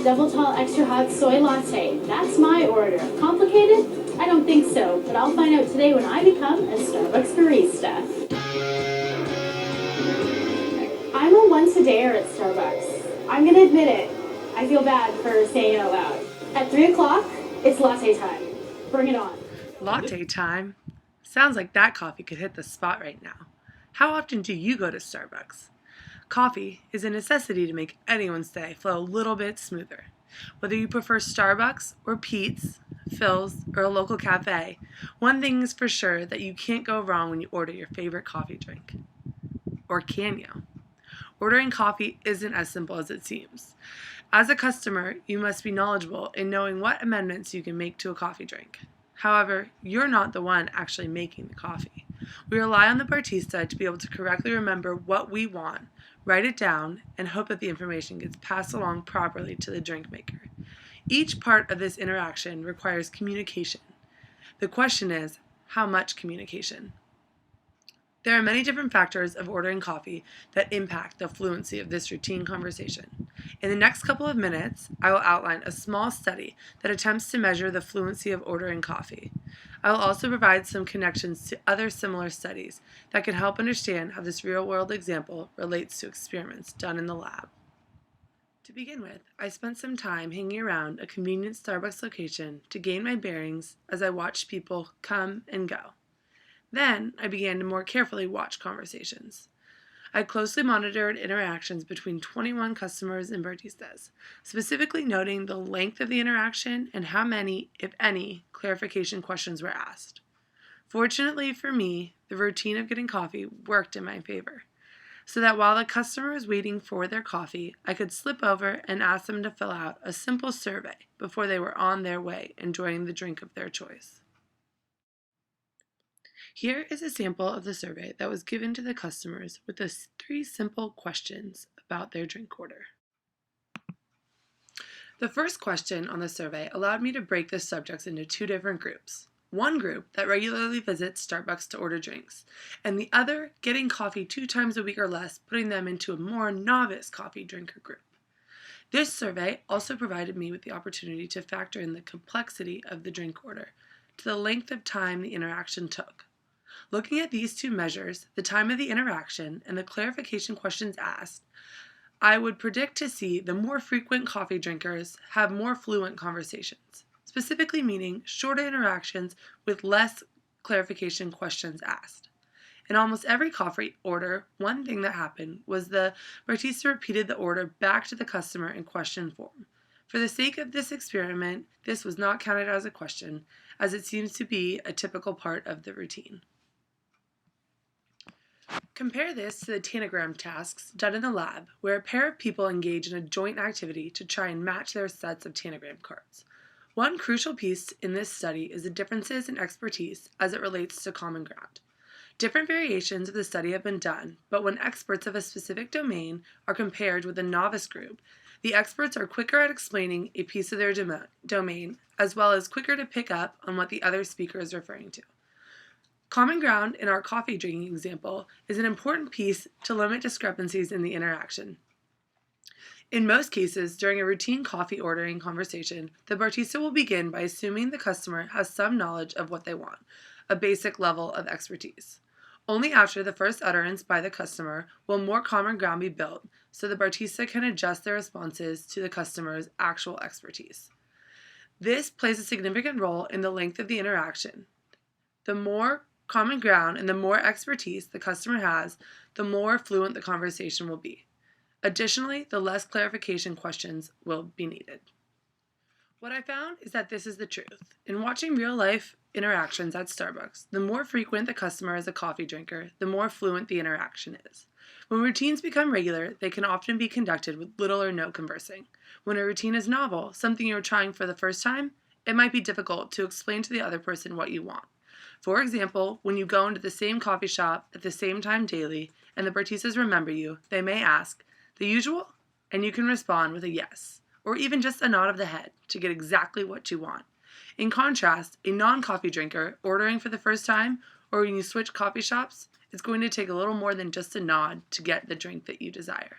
Double tall extra hot soy latte. That's my order. Complicated? I don't think so, but I'll find out today when I become a Starbucks barista. I'm a once-a-dayer at Starbucks. I'm gonna admit it. I feel bad for saying it out loud. At 3 o'clock, it's latte time. Bring it on. Latte time? Sounds like that coffee could hit the spot right now. How often do you go to Starbucks? Coffee is a necessity to make anyone's day flow a little bit smoother. Whether you prefer Starbucks or Pete's, Phil's, or a local cafe, one thing is for sure that you can't go wrong when you order your favorite coffee drink. Or can you? Ordering coffee isn't as simple as it seems. As a customer, you must be knowledgeable in knowing what amendments you can make to a coffee drink. However, you're not the one actually making the coffee. We rely on the barista to be able to correctly remember what we want, write it down, and hope that the information gets passed along properly to the drink maker. Each part of this interaction requires communication. The question is, how much communication? There are many different factors of ordering coffee that impact the fluency of this routine conversation. In the next couple of minutes, I will outline a small study that attempts to measure the fluency of ordering coffee. I will also provide some connections to other similar studies that can help understand how this real-world example relates to experiments done in the lab. To begin with, I spent some time hanging around a convenient Starbucks location to gain my bearings as I watched people come and go. Then, I began to more carefully watch conversations. I closely monitored interactions between 21 customers and baristas, specifically noting the length of the interaction and how many, if any, clarification questions were asked. Fortunately for me, the routine of getting coffee worked in my favor, so that while the customer was waiting for their coffee, I could slip over and ask them to fill out a simple survey before they were on their way enjoying the drink of their choice. Here is a sample of the survey that was given to the customers with the 3 simple questions about their drink order. The first question on the survey allowed me to break the subjects into 2 different groups. One group that regularly visits Starbucks to order drinks, and the other getting coffee 2 times a week or less, putting them into a more novice coffee drinker group. This survey also provided me with the opportunity to factor in the complexity of the drink order to the length of time the interaction took. Looking at these 2 measures, the time of the interaction and the clarification questions asked, I would predict to see the more frequent coffee drinkers have more fluent conversations, specifically meaning shorter interactions with less clarification questions asked. In almost every coffee order, one thing that happened was the barista repeated the order back to the customer in question form. For the sake of this experiment, this was not counted as a question, as it seems to be a typical part of the routine. Compare this to the tanagram tasks done in the lab, where a pair of people engage in a joint activity to try and match their sets of tanagram cards. One crucial piece in this study is the differences in expertise as it relates to common ground. Different variations of the study have been done, but when experts of a specific domain are compared with a novice group, the experts are quicker at explaining a piece of their domain, as well as quicker to pick up on what the other speaker is referring to. Common ground in our coffee drinking example is an important piece to limit discrepancies in the interaction. In most cases, during a routine coffee ordering conversation, the barista will begin by assuming the customer has some knowledge of what they want, a basic level of expertise. Only after the first utterance by the customer will more common ground be built, so the barista can adjust their responses to the customer's actual expertise. This plays a significant role in the length of the interaction. The more common ground and the more expertise the customer has, the more fluent the conversation will be. Additionally, the less clarification questions will be needed. What I found is that this is the truth. In watching real-life interactions at Starbucks, the more frequent the customer is a coffee drinker, the more fluent the interaction is. When routines become regular, they can often be conducted with little or no conversing. When a routine is novel, something you're trying for the first time, it might be difficult to explain to the other person what you want. For example, when you go into the same coffee shop at the same time daily and the baristas remember you, they may ask, "The usual?" And you can respond with a yes, or even just a nod of the head to get exactly what you want. In contrast, a non-coffee drinker ordering for the first time, or when you switch coffee shops, it's going to take a little more than just a nod to get the drink that you desire.